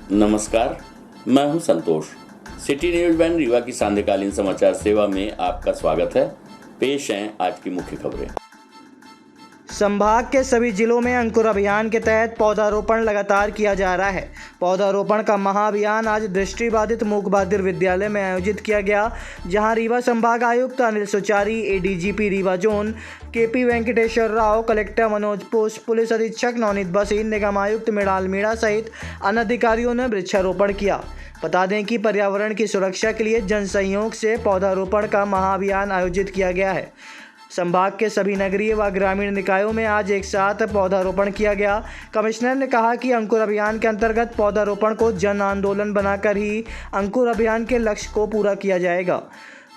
नमस्कार, मैं हूं संतोष। सिटी न्यूज वैन रीवा की सांध्यकालीन समाचार सेवा में आपका स्वागत है। पेश हैं आज की मुख्य खबरें। संभाग के सभी जिलों में अंकुर अभियान के तहत पौधारोपण लगातार किया जा रहा है। पौधारोपण का महाअभियान आज दृष्टिबाधित मूक बहादुर विद्यालय में आयोजित किया गया, जहां रीवा संभाग आयुक्त Anil Suchari, ADGP Rewa zone KP Venkateshwar Rao, collector Manoj Pushp, police अधीक्षक नवनीत बसीन, निगम आयुक्त मृणाल मीणा सहित अन्य अधिकारियों ने वृक्षारोपण किया। बता दें कि पर्यावरण की सुरक्षा के लिए जन सहयोग से पौधारोपण का महाअभियान आयोजित किया गया है। संभाग के सभी नगरीय व ग्रामीण निकायों में आज एक साथ पौधारोपण किया गया। कमिश्नर ने कहा कि अंकुर अभियान के अंतर्गत पौधारोपण को जन आंदोलन बनाकर ही अंकुर अभियान के लक्ष्य को पूरा किया जाएगा।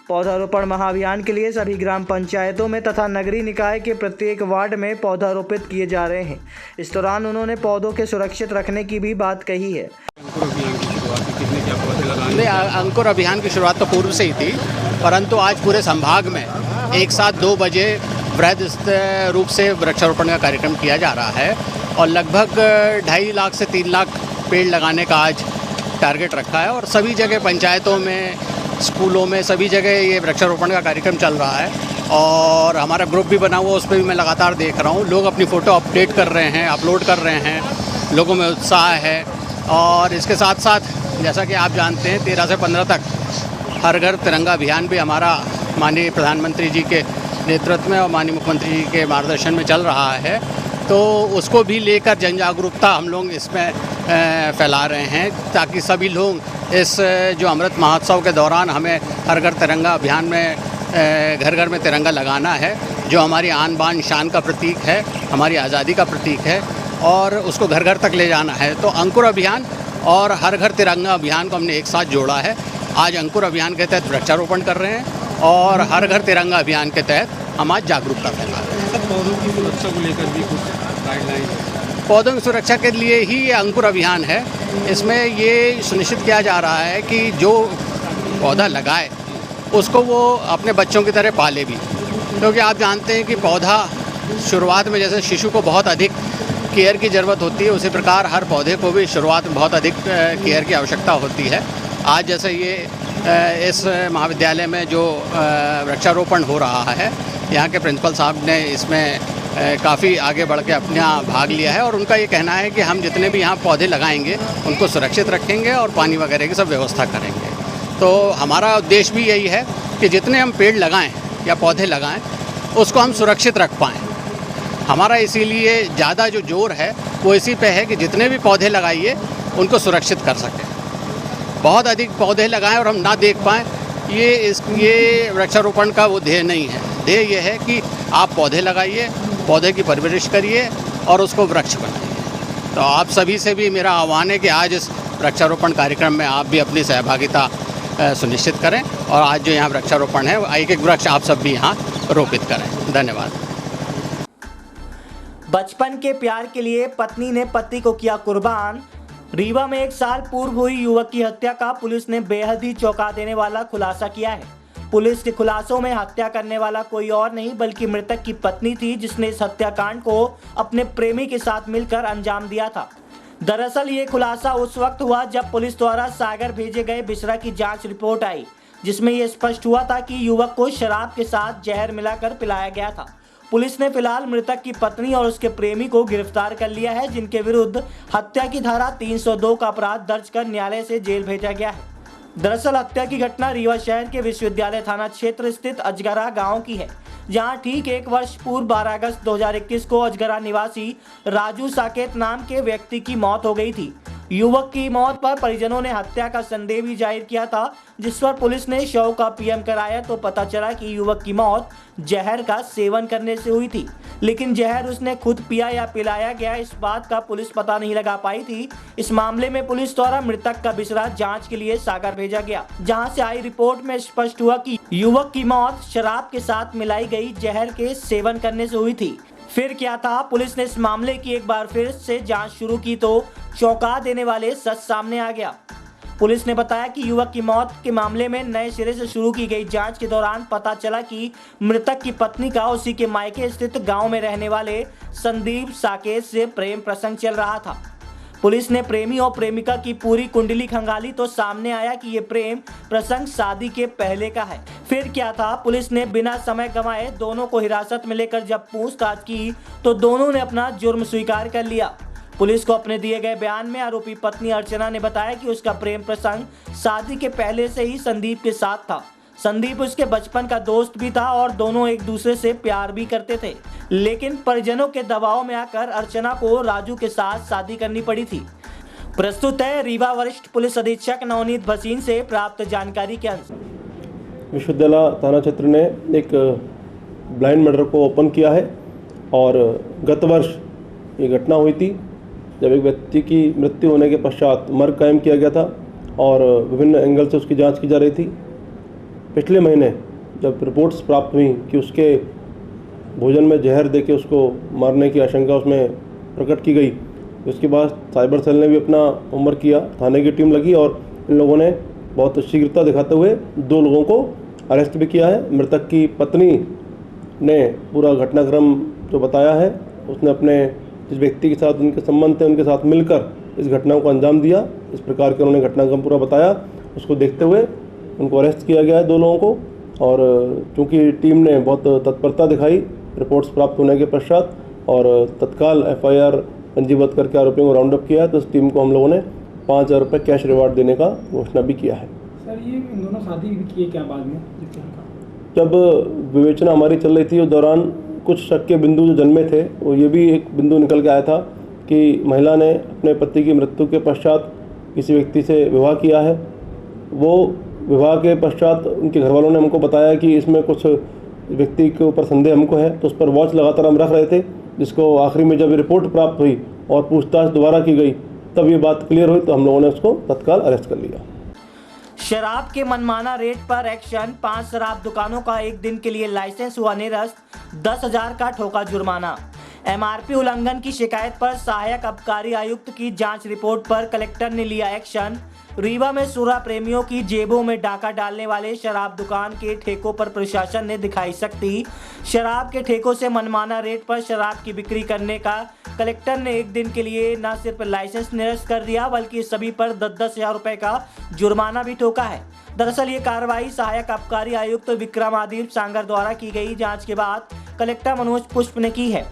पौधारोपण महाअभियान के लिए सभी ग्राम पंचायतों में तथा नगरीय निकाय के प्रत्येक वार्ड में पौधारोपित किए जा रहे हैं। इस दौरान उन्होंने पौधों के सुरक्षित रखने की भी बात कही है। अंकुर अभियान की शुरुआत तो पूर्व से ही थी, परंतु आज पूरे संभाग में एक साथ 2 बजे वृहद रूप से वृक्षारोपण का कार्यक्रम किया जा रहा है और लगभग 2.5 लाख से 3 लाख पेड़ लगाने का आज टारगेट रखा है और सभी जगह पंचायतों में, स्कूलों में, सभी जगह ये वृक्षारोपण का कार्यक्रम चल रहा है और हमारा ग्रुप भी बना हुआ, उस पर भी मैं लगातार देख रहा हूँ। लोग अपनी फ़ोटो अपडेट कर रहे हैं, अपलोड कर रहे हैं, लोगों में उत्साह है। और इसके साथ साथ जैसा कि आप जानते हैं 13 से 15 तक हर घर तिरंगा अभियान भी हमारा माननीय प्रधानमंत्री जी के नेतृत्व में और माननीय मुख्यमंत्री जी के मार्गदर्शन में चल रहा है, तो उसको भी लेकर जन जागरूकता हम लोग इसमें फैला रहे हैं ताकि सभी लोग इस जो अमृत महोत्सव के दौरान हमें हर घर तिरंगा अभियान में घर घर में तिरंगा लगाना है, जो हमारी आन बान शान का प्रतीक है, हमारी आज़ादी का प्रतीक है और उसको घर घर तक ले जाना है। तो अंकुर अभियान और हर घर तिरंगा अभियान को हमने एक साथ जोड़ा है। आज अंकुर अभियान के तहत वृक्षारोपण कर रहे हैं और हर घर तिरंगा अभियान के तहत हम आज जागरूकता फैला रहे हैं। पौधों की सुरक्षा को लेकर भी कुछ गाइडलाइन? पौधों की सुरक्षा के लिए ही ये अंकुर अभियान है। इसमें ये सुनिश्चित किया जा रहा है कि जो पौधा लगाए उसको वो अपने बच्चों की तरह पाले भी, क्योंकि आप जानते हैं कि पौधा शुरुआत में जैसे शिशु को बहुत अधिक केयर की ज़रूरत होती है, उसी प्रकार हर पौधे को भी शुरुआत में बहुत अधिक केयर की आवश्यकता होती है। आज जैसे ये इस महाविद्यालय में जो वृक्षारोपण हो रहा है, यहाँ के प्रिंसिपल साहब ने इसमें काफ़ी आगे बढ़ के अपना भाग लिया है और उनका ये कहना है कि हम जितने भी यहाँ पौधे लगाएंगे उनको सुरक्षित रखेंगे और पानी वगैरह की सब व्यवस्था करेंगे। तो हमारा उद्देश्य भी यही है कि जितने हम पेड़ लगाएं या पौधे लगाएं उसको हम सुरक्षित रख पाएँ। हमारा इसीलिए ज़्यादा जो जोर है वो इसी पे है कि जितने भी पौधे लगाइए उनको सुरक्षित कर सकें। बहुत अधिक पौधे लगाएं और हम ना देख पाएँ, ये वृक्षारोपण का वो ध्येय नहीं है। ध्येय ये है कि आप पौधे लगाइए, पौधे की परवरिश करिए और उसको वृक्ष बनाइए। तो आप सभी से भी मेरा आह्वान है कि आज इस वृक्षारोपण कार्यक्रम में आप भी अपनी सहभागिता सुनिश्चित करें और आज जो यहाँ वृक्षारोपण है एक एक वृक्ष आप सब भी यहाँ रोपित करें। धन्यवाद। बचपन के प्यार के लिए पत्नी ने पति को किया कुर्बान। रीवा में 1 साल पूर्व हुई युवक की हत्या का पुलिस ने बेहद ही चौंका देने वाला खुलासा किया है। पुलिस के खुलासों में हत्या करने वाला कोई और नहीं बल्कि मृतक की पत्नी थी, जिसने इस हत्याकांड को अपने प्रेमी के साथ मिलकर अंजाम दिया था। दरअसल ये खुलासा उस वक्त हुआ जब पुलिस द्वारा सागर भेजे गए बिसरा की जांच रिपोर्ट आई, जिसमें यह स्पष्ट हुआ था कि युवक को शराब के साथ जहर मिलाकर पिलाया गया था। पुलिस ने फिलहाल मृतक की पत्नी और उसके प्रेमी को गिरफ्तार कर लिया है, जिनके विरुद्ध हत्या की धारा 302 का अपराध दर्ज कर न्यायालय से जेल भेजा गया है। दरअसल हत्या की घटना रीवा शहर के विश्वविद्यालय थाना क्षेत्र स्थित अजगरा गांव की है, जहां ठीक 1 वर्ष पूर्व 12 अगस्त 2021 को अजगरा निवासी राजू साकेत नाम के व्यक्ति की मौत हो गई थी। युवक की मौत पर परिजनों ने हत्या का संदेह भी जाहिर किया था, जिस पर पुलिस ने शव का पीएम कराया तो पता चला कि युवक की मौत जहर का सेवन करने से हुई थी, लेकिन जहर उसने खुद पिया या पिलाया गया, इस बात का पुलिस पता नहीं लगा पाई थी। इस मामले में पुलिस द्वारा मृतक का बिसरा जांच के लिए सागर भेजा गया, जहां से आई रिपोर्ट में स्पष्ट हुआ कि युवक की मौत शराब के साथ मिलाई गई जहर के सेवन करने से हुई थी। फिर क्या था? पुलिस ने इस मामले की एक बार फिर से जांच शुरू की तो चौंका देने वाले सच सामने आ गया। पुलिस ने बताया कि युवक की मौत के मामले में नए सिरे से शुरू की गई जांच के दौरान पता चला कि मृतक की पत्नी का उसी के मायके स्थित गांव में रहने वाले संदीप साकेत से प्रेम प्रसंग चल रहा था। पुलिस ने प्रेमी और प्रेमिका की पूरी कुंडली खंगाली तो सामने आया कि ये प्रेम प्रसंग शादी के पहले का है। फिर क्या था, पुलिस ने बिना समय गंवाए दोनों को हिरासत में लेकर जब पूछताछ की तो दोनों ने अपना जुर्म स्वीकार कर लिया। पुलिस को अपने दिए गए बयान में आरोपी पत्नी अर्चना ने बताया कि उसका प्रेम प्रसंग शादी के पहले से ही संदीप के साथ था। संदीप उसके बचपन का दोस्त भी था और दोनों एक दूसरे से प्यार भी करते थे, लेकिन परिजनों के दबाव में आकर अर्चना को राजू के साथ शादी करनी पड़ी थी। प्रस्तुत है रीवा वरिष्ठ पुलिस अधीक्षक नवनीत भसीन से प्राप्त जानकारी के अनुसार। विश्वविद्यालय थाना क्षेत्र ने एक ब्लाइंड मर्डर को ओपन किया है और गत वर्ष ये घटना हुई थी जब एक व्यक्ति की मृत्यु होने के पश्चात मर्ग कायम किया गया था और विभिन्न एंगल से उसकी जांच की जा रही थी। पिछले महीने जब रिपोर्ट्स प्राप्त हुई कि उसके भोजन में जहर देके उसको मारने की आशंका उसमें प्रकट की गई, उसके बाद साइबर सेल ने भी अपना होमवर्क किया, थाने की टीम लगी और इन लोगों ने बहुत शीघ्रता दिखाते हुए 2 लोगों को अरेस्ट भी किया है। मृतक की पत्नी ने पूरा घटनाक्रम जो बताया है, उसने अपने जिस व्यक्ति के साथ उनके संबंध थे उनके साथ मिलकर इस घटना को अंजाम दिया। इस प्रकार के उन्होंने घटनाक्रम पूरा बताया। उसको देखते हुए उनको अरेस्ट किया गया है 2 लोगों को और चूँकि टीम ने बहुत तत्परता दिखाई रिपोर्ट्स प्राप्त होने के पश्चात और तत्काल FIR पंजीबद्ध करके आरोपियों को राउंड अप किया है, तो इस टीम को हम लोगों ने 5,000 रुपये कैश रिवार्ड देने का घोषणा भी किया है। सर ये इन दोनों शादी भी की क्या बाद में? जब विवेचना हमारी चल रही थी उस दौरान कुछ शक के बिंदु जो जन्मे थे, वो ये भी एक बिंदु निकल के आया था कि महिला ने अपने पति की मृत्यु के पश्चात किसी व्यक्ति से विवाह किया है। वो विवाह के पश्चात उनके घर वालों ने हमको बताया कि इसमें कुछ व्यक्ति के ऊपर संदेह हमको है, तो उस पर वॉच लगातार हम रख रहे थे, जिसको आखिरी में जब रिपोर्ट प्राप्त हुई और पूछताछ दोबारा की गई तब ये बात क्लियर हुई, तो हम लोगों ने उसको तत्काल अरेस्ट कर लिया। शराब के मनमाना रेट पर एक्शन, 5 शराब दुकानों का 1 दिन के लिए लाइसेंस हुआ निरस्त, 10,000 का ठोका जुर्माना। MRP उल्लंघन की शिकायत पर सहायक आबकारी आयुक्त की जांच रिपोर्ट पर कलेक्टर ने लिया एक्शन। रीवा में सुरा प्रेमियों की जेबों में डाका डालने वाले शराब दुकान के ठेकों पर प्रशासन ने दिखाई सख्ती। शराब के ठेकों से मनमाना रेट पर शराब की बिक्री करने का कलेक्टर ने 1 दिन के लिए न सिर्फ लाइसेंस निरस्त कर दिया बल्कि सभी पर 10,000 रुपए का जुर्माना भी ठोका है। दरअसल ये कार्रवाई सहायक आबकारी आयुक्त विक्रमादित्य सांगर द्वारा की गई जांच के बाद कलेक्टर मनोज पुष्प ने की है।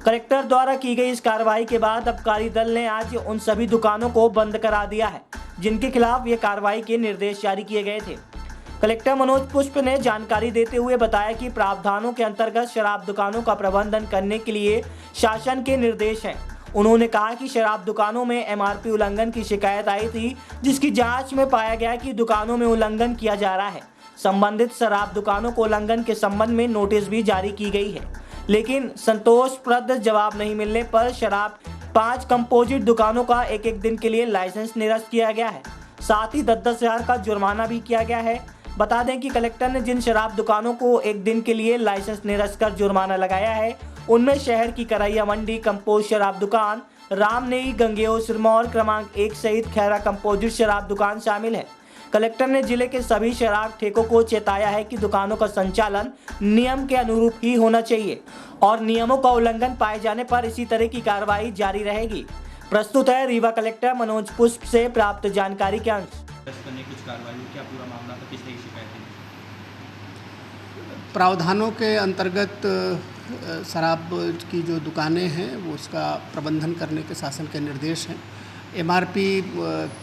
कलेक्टर द्वारा की गई इस कार्रवाई के बाद आबकारी दल ने आज उन सभी दुकानों को बंद करा दिया है जिनके खिलाफ ये कार्रवाई के निर्देश जारी किए गए थे। कलेक्टर मनोज पुष्प ने जानकारी देते हुए बताया कि प्रावधानों के अंतर्गत शराब दुकानों का प्रबंधन करने के लिए शासन के निर्देश हैं। उन्होंने कहा कि शराब दुकानों में MRP उल्लंघन की शिकायत आई थी, जिसकी जांच में पाया गया कि दुकानों में उल्लंघन किया जा रहा है। संबंधित शराब दुकानों को उल्लंघन के संबंध में नोटिस भी जारी की गई है, लेकिन संतोषप्रद जवाब नहीं मिलने पर शराब 5 कंपोजिट दुकानों का 1-1 दिन के लिए लाइसेंस निरस्त किया गया है। साथ ही 10,000 का जुर्माना भी किया गया है। बता दें कि कलेक्टर ने जिन शराब दुकानों को 1 दिन के लिए लाइसेंस निरस्त कर जुर्माना लगाया है, उनमें शहर की करैया मंडी कंपोज शराब दुकान, रामनेई गंगेओ सिरमौर क्रमांक 1 सहित खैरा कंपोजिट शराब दुकान शामिल है। कलेक्टर ने जिले के सभी शराब ठेकों को चेताया है कि दुकानों का संचालन नियम के अनुरूप ही होना चाहिए और नियमों का उल्लंघन पाए जाने पर इसी तरह की कार्रवाई जारी रहेगी। प्रस्तुत है रीवा कलेक्टर मनोज पुष्प से प्राप्त जानकारी के अंश। प्रावधानों के अंतर्गत शराब की जो दुकानें हैं वो उसका प्रबंधन करने के शासन के निर्देश हैं। MRP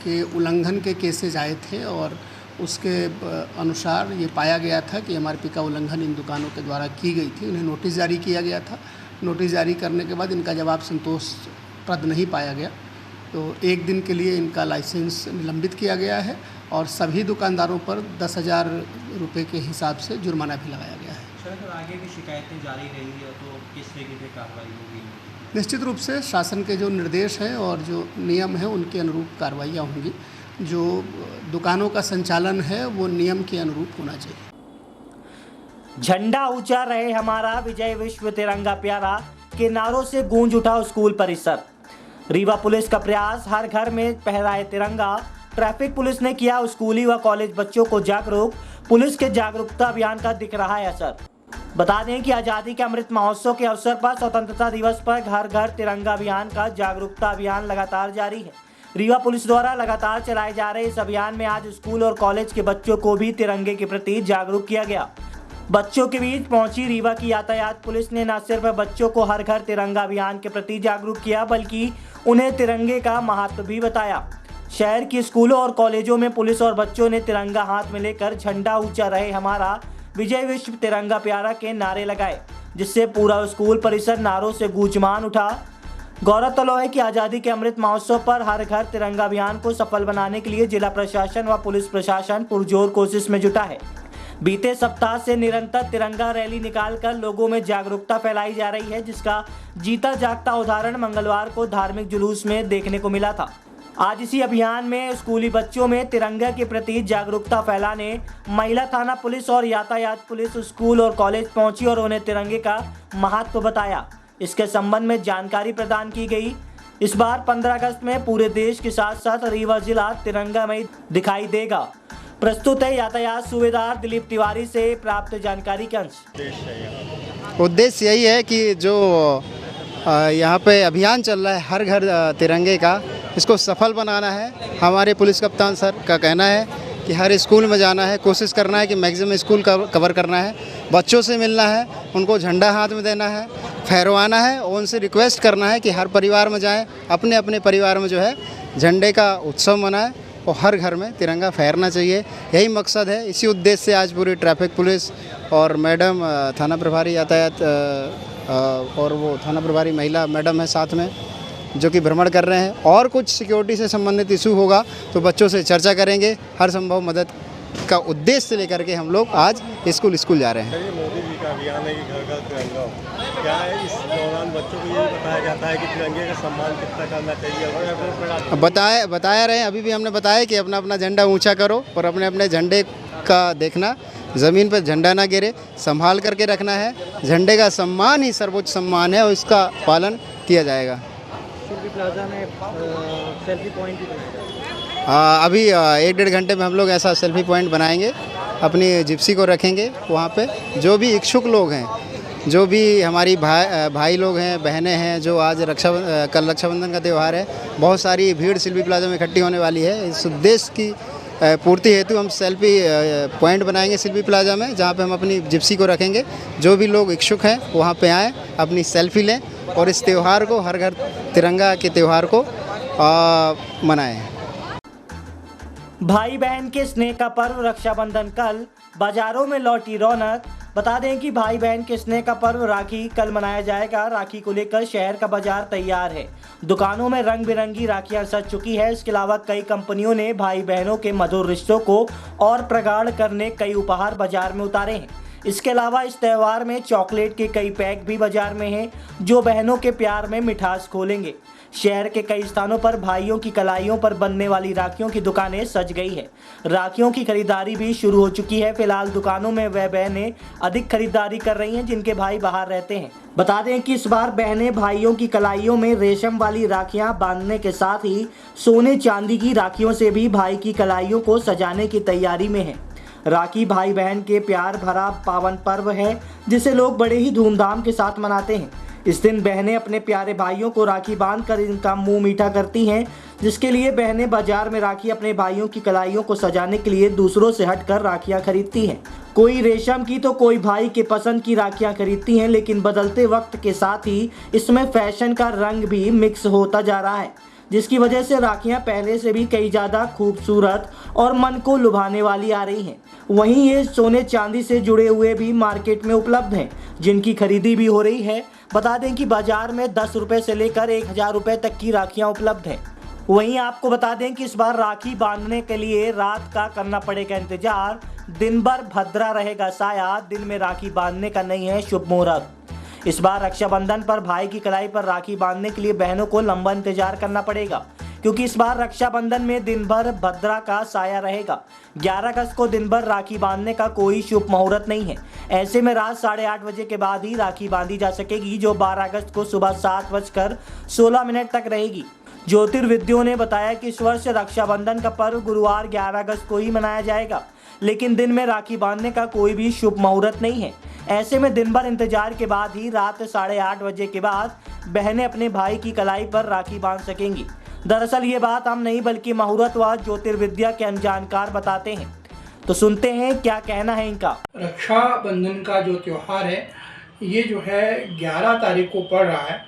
के उल्लंघन के केसेज आए थे और उसके अनुसार ये पाया गया था कि MRP का उल्लंघन इन दुकानों के द्वारा की गई थी। उन्हें नोटिस जारी किया गया था। नोटिस जारी करने के बाद इनका जवाब संतोषप्रद नहीं पाया गया, तो 1 दिन के लिए इनका लाइसेंस निलंबित किया गया है और सभी दुकानदारों पर 10,000 रुपये के हिसाब से जुर्माना भी लगाया गया है। सर, आगे की शिकायतें जारी रहेंगी तो किस तरीके से कार्रवाई होगी? निश्चित रूप से शासन के जो निर्देश हैं और जो नियम हैं उनके अनुरूप कार्रवाइयाँ होंगी। जो दुकानों का संचालन है वो नियम के अनुरूप होना चाहिए। झंडा ऊंचा रहे हमारा, विजय विश्व तिरंगा प्यारा के नारों से गूंज उठा स्कूल परिसर। रीवा पुलिस का प्रयास, हर घर में फहराए तिरंगा। ट्रैफिक पुलिस ने किया स्कूली व कॉलेज बच्चों को जागरूक। पुलिस के जागरूकता अभियान का दिख रहा है असर। बता दें कि आज़ादी के अमृत महोत्सव के अवसर पर स्वतंत्रता दिवस पर घर घर तिरंगा अभियान का जागरूकता अभियान लगातार जारी है। रीवा पुलिस द्वारा लगातार चलाए जा रहे इस अभियान में आज स्कूल और कॉलेज के बच्चों को भी तिरंगे के प्रति जागरूक किया गया। बच्चों के बीच पहुंची रीवा की यातायात पुलिस ने न सिर्फ बच्चों को हर घर तिरंगा अभियान के प्रति जागरूक किया, बल्कि उन्हें तिरंगे का महत्व भी बताया। शहर के स्कूलों और कॉलेजों में पुलिस और बच्चों ने तिरंगा हाथ में लेकर झंडा ऊंचा रहे हमारा विजय विश्व तिरंगा प्यारा के नारे लगाए, जिससे पूरा स्कूल परिसर नारों से गूंजमान उठा। गौरतलब है कि आज़ादी के अमृत महोत्सव पर हर घर तिरंगा अभियान को सफल बनाने के लिए जिला प्रशासन व पुलिस प्रशासन पुरजोर कोशिश में जुटा है। बीते सप्ताह से निरंतर तिरंगा रैली निकालकर लोगों में जागरूकता फैलाई जा रही है, जिसका जीता जागता उदाहरण मंगलवार को धार्मिक जुलूस में देखने को मिला था। आज इसी अभियान में स्कूली बच्चों में तिरंगा के प्रति जागरूकता फैलाने महिला थाना पुलिस और यातायात पुलिस स्कूल और कॉलेज पहुंची और उन्हें तिरंगे का महत्व बताया। इसके संबंध में जानकारी प्रदान की गई। इस बार 15 अगस्त में पूरे देश के साथ साथ रीवा जिला तिरंगामय दिखाई देगा। प्रस्तुत है यातायात सूबेदार दिलीप तिवारी से प्राप्त जानकारी के अंश। उद्देश्य यही है कि जो यहाँ पे अभियान चल रहा है हर घर तिरंगे का, इसको सफल बनाना है। हमारे पुलिस कप्तान सर का कहना है कि हर स्कूल में जाना है, कोशिश करना है कि मैक्सिमम स्कूल कवर करना है, बच्चों से मिलना है, उनको झंडा हाथ में देना है, फहरवाना है और उनसे रिक्वेस्ट करना है कि हर परिवार में जाएं, अपने अपने परिवार में जो है झंडे का उत्सव मनाएं और हर घर में तिरंगा फहरना चाहिए। यही मकसद है। इसी उद्देश्य से आज पूरी ट्रैफिक पुलिस और मैडम थाना प्रभारी यातायात और वो थाना प्रभारी महिला मैडम है साथ में, जो कि भ्रमण कर रहे हैं। और कुछ सिक्योरिटी से संबंधित इशू होगा तो बच्चों से चर्चा करेंगे। हर संभव मदद का उद्देश्य लेकर के हम लोग आज स्कूल जा रहे हैं। मोदी जी का अभियान है कि घर घर तिरंगा, क्या है इस दौरान बच्चों को ये बताया जाता है कि तिरंगे का सम्मान कितना करना चाहिए? बताया रहे। अभी भी हमने बताया कि अपना अपना झंडा ऊंचा करो और अपने अपने झंडे का देखना, ज़मीन पर झंडा ना गिरे, संभाल करके रखना है। झंडे का सम्मान ही सर्वोच्च सम्मान है और इसका पालन किया जाएगा। सिल्वी प्लाजा में सेल्फी पॉइंट भी अभी 1-1.5 घंटे में हम लोग ऐसा सेल्फी पॉइंट बनाएंगे, अपनी जिप्सी को रखेंगे वहाँ पे। जो भी इच्छुक लोग हैं, जो भी हमारी भाई लोग हैं, बहनें हैं, जो आज कल रक्षाबंधन का त्यौहार है, बहुत सारी भीड़ सिल्वी प्लाजा में इकट्ठी होने वाली है। इस उद्देश्य की पूर्ति हेतु हम सेल्फी पॉइंट बनाएंगे सिल्वी प्लाजा में, जहाँ पे हम अपनी जिप्सी को रखेंगे। जो भी लोग इच्छुक हैं वहाँ पे आएँ, अपनी सेल्फी लें और इस त्यौहार को, हर घर तिरंगा के त्यौहार को मनाएं। भाई बहन के स्नेह का पर्व रक्षाबंधन कल, बाजारों में लौटी रौनक। बता दें कि भाई बहन के स्नेह का पर्व राखी कल मनाया जाएगा। राखी को लेकर शहर का बाजार तैयार है। दुकानों में रंग बिरंगी राखियां सज चुकी है। इसके अलावा कई कंपनियों ने भाई बहनों के मधुर रिश्तों को और प्रगाढ़ करने कई उपहार बाजार में उतारे हैं। इसके अलावा इस त्यौहार में चॉकलेट के कई पैक भी बाजार में हैं, जो बहनों के प्यार में मिठास खोलेंगे। शहर के कई स्थानों पर भाइयों की कलाइयों पर बनने वाली राखियों की दुकानें सज गई है। राखियों की खरीदारी भी शुरू हो चुकी है। फिलहाल दुकानों में वह बहनें अधिक खरीदारी कर रही हैं जिनके भाई बाहर रहते हैं। बता दें कि इस बार बहनें भाइयों की कलाइयों में रेशम वाली राखियां बांधने के साथ ही सोने चांदी की राखियों से भी भाई की कलाइयों को सजाने की तैयारी में है। राखी भाई बहन के प्यार भरा पावन पर्व है, जिसे लोग बड़े ही धूमधाम के साथ मनाते हैं। इस दिन बहनें अपने प्यारे भाइयों को राखी बांधकर इनका मुंह मीठा करती हैं, जिसके लिए बहनें बाजार में राखी अपने भाइयों की कलाइयों को सजाने के लिए दूसरों से हटकर राखियां खरीदती हैं। कोई रेशम की तो कोई भाई के पसंद की राखियां खरीदती हैं, लेकिन बदलते वक्त के साथ ही इसमें फैशन का रंग भी मिक्स होता जा रहा है, जिसकी वजह से राखियां पहले से भी कई ज़्यादा खूबसूरत और मन को लुभाने वाली आ रही हैं। वहीं ये सोने चांदी से जुड़े हुए भी मार्केट में उपलब्ध हैं, जिनकी खरीदी भी हो रही है। बता दें कि बाजार में 10 रुपये से लेकर 1000 रुपये तक की राखियां उपलब्ध हैं। वहीं आपको बता दें कि इस बार राखी बांधने के लिए रात का करना पड़ेगा इंतजार। दिन भर भद्रा रहेगा साया, दिन में राखी बांधने का नहीं है शुभ मुहूर्त। इस बार रक्षाबंधन पर भाई की कलाई पर राखी बांधने के लिए बहनों को लंबा इंतजार करना पड़ेगा, क्योंकि इस बार रक्षाबंधन में दिन भर भद्रा का साया रहेगा। 11 अगस्त को दिन भर राखी बांधने का कोई शुभ मुहूर्त नहीं है। ऐसे में रात 8:30 बजे के बाद ही राखी बांधी जा सकेगी, जो 12 अगस्त को सुबह 7:16 तक रहेगी। ज्योतिर्विद्यों ने बताया कि इस वर्ष रक्षाबंधन का पर्व गुरुवार 11 अगस्त को ही मनाया जाएगा, लेकिन दिन में राखी बांधने का कोई भी शुभ मुहूर्त नहीं है। ऐसे में दिन भर इंतजार के बाद ही रात 8:30 बजे के बाद बहनें अपने भाई की कलाई पर राखी बांध सकेंगी। दरअसल ये बात हम नहीं बल्कि मुहूर्त व ज्योतिर्विद्या के जानकार बताते हैं। तो सुनते हैं क्या कहना है इनका। रक्षाबंधन का जो त्यौहार है ये जो है 11 तारीख को पड़ रहा है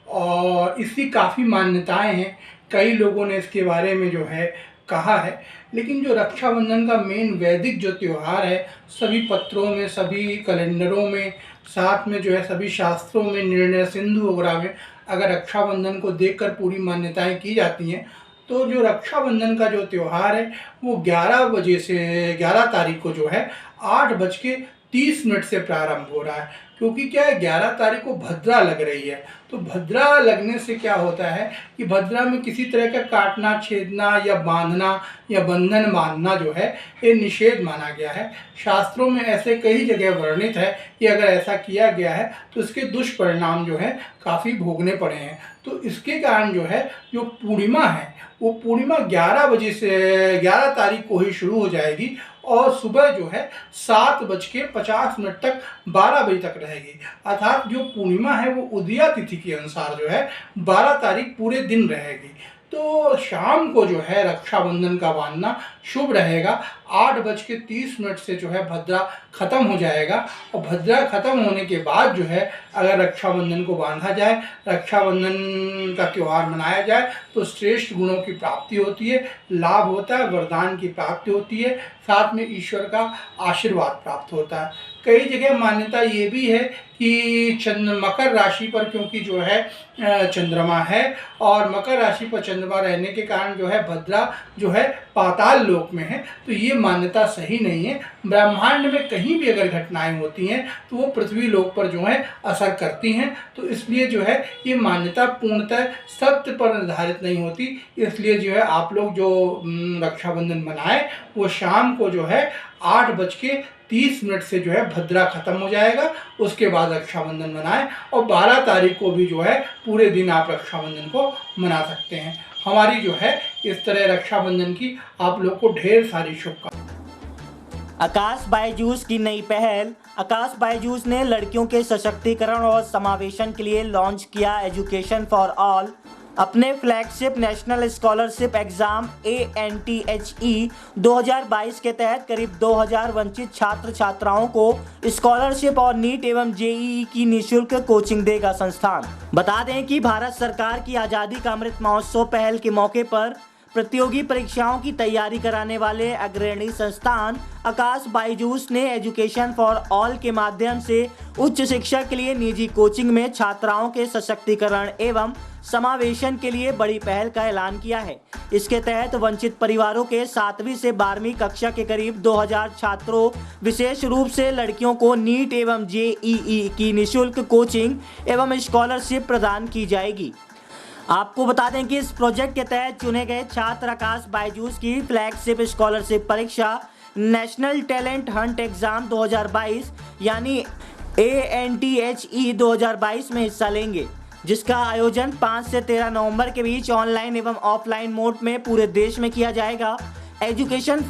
और इसकी काफ़ी मान्यताएं हैं। कई लोगों ने इसके बारे में जो है कहा है, लेकिन जो रक्षाबंधन का मेन वैदिक जो त्यौहार है, सभी पत्रों में, सभी कैलेंडरों में, साथ में जो है सभी शास्त्रों में, निर्णय सिंधु वगैरह में अगर रक्षाबंधन को देखकर पूरी मान्यताएं की जाती हैं, तो जो रक्षाबंधन का जो त्यौहार है वो 11 बजे से 11 तारीख को जो है 8:30 से प्रारंभ हो रहा है। क्योंकि क्या है, 11 तारीख को भद्रा लग रही है, तो भद्रा लगने से क्या होता है कि भद्रा में किसी तरह का काटना, छेदना या बांधना या बंधन बांधना जो है ये निषेध माना गया है। शास्त्रों में ऐसे कई जगह वर्णित है कि अगर ऐसा किया गया है तो इसके दुष्परिणाम जो है काफ़ी भोगने पड़े हैं। तो इसके कारण जो है जो पूर्णिमा है वो पूर्णिमा 11 बजे से 11 तारीख को ही शुरू हो जाएगी और सुबह जो है 7:50 तक 12 बजे तक रहेगी। अर्थात जो पूर्णिमा है वो उदया तिथि के अनुसार जो है 12 तारीख पूरे दिन रहेगी। तो शाम को जो है रक्षाबंधन का बांधना शुभ रहेगा। 8:30 से जो है भद्रा ख़त्म हो जाएगा और भद्रा ख़त्म होने के बाद जो है अगर रक्षाबंधन को बांधा जाए, रक्षाबंधन का त्यौहार मनाया जाए तो श्रेष्ठ गुणों की प्राप्ति होती है, लाभ होता है, वरदान की प्राप्ति होती है, साथ में ईश्वर का आशीर्वाद प्राप्त होता है। कई जगह मान्यता ये भी है कि मकर राशि पर क्योंकि जो है चंद्रमा है और मकर राशि पर चंद्रमा रहने के कारण जो है भद्रा जो है पाताल लोक में है, तो ये मान्यता सही नहीं है। ब्रह्मांड में कहीं भी अगर घटनाएं होती हैं तो वो पृथ्वी लोक पर जो है असर करती हैं, तो इसलिए जो है ये मान्यता पूर्णतः सत्य पर निर्धारित नहीं होती। इसलिए जो है आप लोग जो रक्षाबंधन मनाएं वो शाम को जो है 8:30 से जो है भद्रा ख़त्म हो जाएगा। उसके बाद रक्षाबंधन मनाएं और 12 तारीख को भी जो है पूरे दिन आप रक्षाबंधन को मना सकते हैं। हमारी जो है इस तरह रक्षाबंधन की आप लोग को ढेर सारी शुभकामनाएं। आकाश बायजूस की नई पहल। आकाश बायजूस ने लड़कियों के सशक्तिकरण और समावेशन के लिए लॉन्च किया एजुकेशन फॉर ऑल। अपने flagship national scholarship exam ANTHE 2022 के तहत करीब 2000 वंचित छात्र छात्राओं को स्कॉलरशिप और नीट एवं JEE की निःशुल्क कोचिंग देगा संस्थान। बता दें कि भारत सरकार की आज़ादी का अमृत महोत्सव पहल के मौके पर प्रतियोगी परीक्षाओं की तैयारी कराने वाले अग्रणी संस्थान आकाश बायजूस ने एजुकेशन फॉर ऑल के माध्यम से उच्च शिक्षा के लिए निजी कोचिंग में छात्राओं के सशक्तिकरण एवं समावेशन के लिए बड़ी पहल का ऐलान किया है। इसके तहत वंचित परिवारों के 7वीं से 12वीं कक्षा के करीब 2000 छात्रों, विशेष रूप से लड़कियों को नीट एवं JEE की निःशुल्क कोचिंग एवं स्कॉलरशिप प्रदान की जाएगी। आपको बता दें कि इस प्रोजेक्ट के तहत चुने गए छात्र आकाश बायजूस की फ्लैगशिप स्कॉलरशिप परीक्षा नेशनल टैलेंट हंट एग्जाम 2022 यानी ANTHE 2022 में हिस्सा लेंगे, जिसका आयोजन 5 से 13 नवंबर के बीच ऑनलाइन एवं ऑफलाइन मोड में पूरे देश में किया जाएगा। एजुकेशन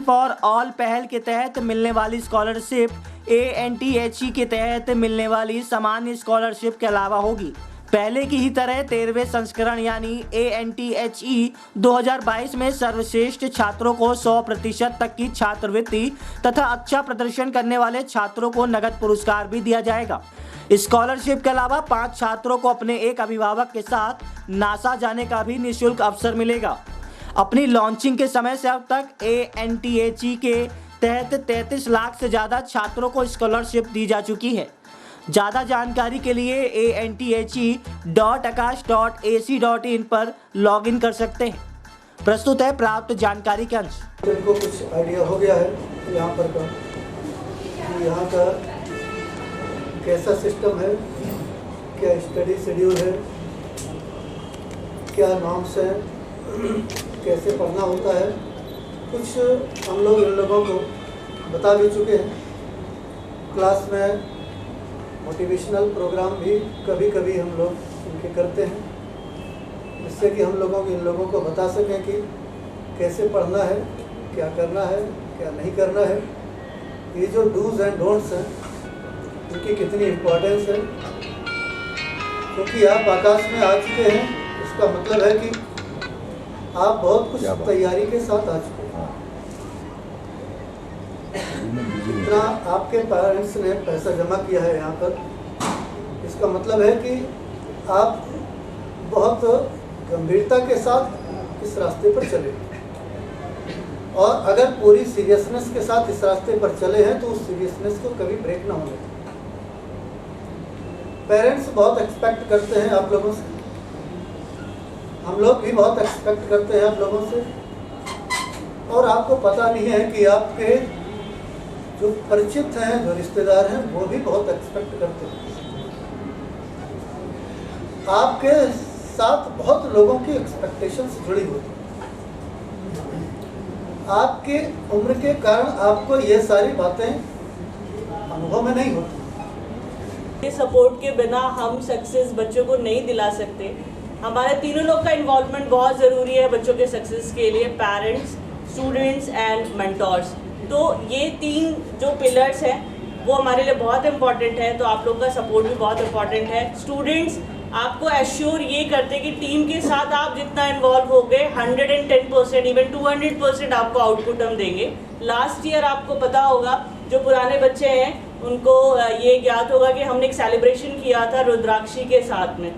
फॉर ऑल पहल के तहत मिलने वाली स्कॉलरशिप ANTHE के तहत मिलने वाली सामान्य स्कॉलरशिप के अलावा होगी। पहले की ही तरह 13वें संस्करण यानी ANTHE 2022 में सर्वश्रेष्ठ छात्रों को 100% तक की छात्रवृत्ति तथा अच्छा प्रदर्शन करने वाले छात्रों को नगद पुरस्कार भी दिया जाएगा। स्कॉलरशिप के अलावा 5 छात्रों को अपने एक अभिभावक के साथ नासा जाने का भी निःशुल्क अवसर मिलेगा। अपनी लॉन्चिंग के समय से अब तक ANTHE के तहत 33 लाख से ज़्यादा छात्रों को स्कॉलरशिप दी जा चुकी है। ज़्यादा जानकारी के लिए ANTHE.akash.ac.in पर लॉगिन कर सकते हैं। प्रस्तुत है प्राप्त जानकारी के अंश। इनको कुछ आइडिया हो गया है यहाँ पर का कि यहाँ का कैसा सिस्टम है, क्या स्टडी शेड्यूल है, क्या नॉर्म्स हैं, कैसे पढ़ना होता है, कुछ हम लोग इन लोगों को बता भी चुके हैं। क्लास में मोटिवेशनल प्रोग्राम भी कभी कभी हम लोग उनके करते हैं, जिससे कि हम लोगों इन लोगों को बता सकें कि कैसे पढ़ना है, क्या करना है, क्या नहीं करना है। ये जो डूज एंड डोंट्स हैं इनकी कितनी इम्पोर्टेंस है, क्योंकि आप आकाश में आ चुके हैं, इसका मतलब है कि आप बहुत कुछ तैयारी के साथ आ चुके हैं। जितना आपके पेरेंट्स ने पैसा जमा किया है यहाँ पर, इसका मतलब है कि आप बहुत गंभीरता के साथ इस रास्ते पर चले, और अगर पूरी सीरियसनेस के साथ इस रास्ते पर चले हैं तो उस सीरियसनेस को कभी ब्रेक ना होने दें। पेरेंट्स बहुत एक्सपेक्ट करते हैं आप लोगों से, हम लोग भी बहुत एक्सपेक्ट करते हैं आप लोगों से, और आपको पता नहीं है कि आपके जो परिचित हैं, जो रिश्तेदार हैं, वो भी बहुत एक्सपेक्ट करते हैं। आपके साथ बहुत लोगों की एक्सपेक्टेशंस जुड़ी होती हैं। आपके उम्र के कारण आपको ये सारी बातें अनुभव में नहीं होती। सपोर्ट के बिना हम सक्सेस बच्चों को नहीं दिला सकते। हमारे तीनों लोग का इन्वॉल्वमेंट बहुत ज़रूरी है बच्चों के सक्सेस के लिए, पेरेंट्स, स्टूडेंट्स एंड मेंटर्स। तो ये तीन जो पिलर्स हैं वो हमारे लिए बहुत इम्पॉर्टेंट है, तो आप लोग का सपोर्ट भी बहुत इम्पॉर्टेंट है। स्टूडेंट्स आपको एश्योर ये करते कि टीम के साथ आप जितना इन्वॉल्व हो गए 110% इवन 200% आपको आउटपुट हम देंगे। लास्ट ईयर आपको पता होगा, जो पुराने बच्चे हैं उनको ये ज्ञात होगा कि हमने एक सेलिब्रेशन किया था रुद्राक्षी के साथ में,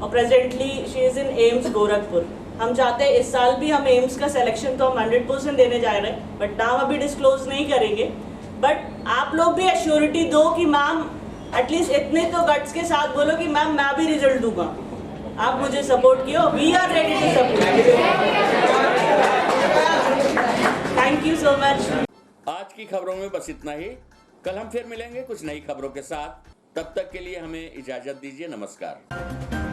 और presently she is in AIIMS Gorakhpur. हम चाहते हैं इस साल भी हम एम्स का सिलेक्शन तो हम 100% देने जा रहे हैं, बट नाम अभी डिस्क्लोज नहीं करेंगे। बट आप लोग भी एश्योरिटी दो कि मैम एटलीस्ट इतने तो गट्स के साथ बोलो कि मैम मैं भी रिजल्ट दूंगा, आप मुझे सपोर्ट किया, we are ready to support. Thank you so much. आज की खबरों में बस इतना ही। कल हम फिर मिलेंगे कुछ नई खबरों के साथ। तब तक के लिए हमें इजाजत दीजिए। नमस्कार।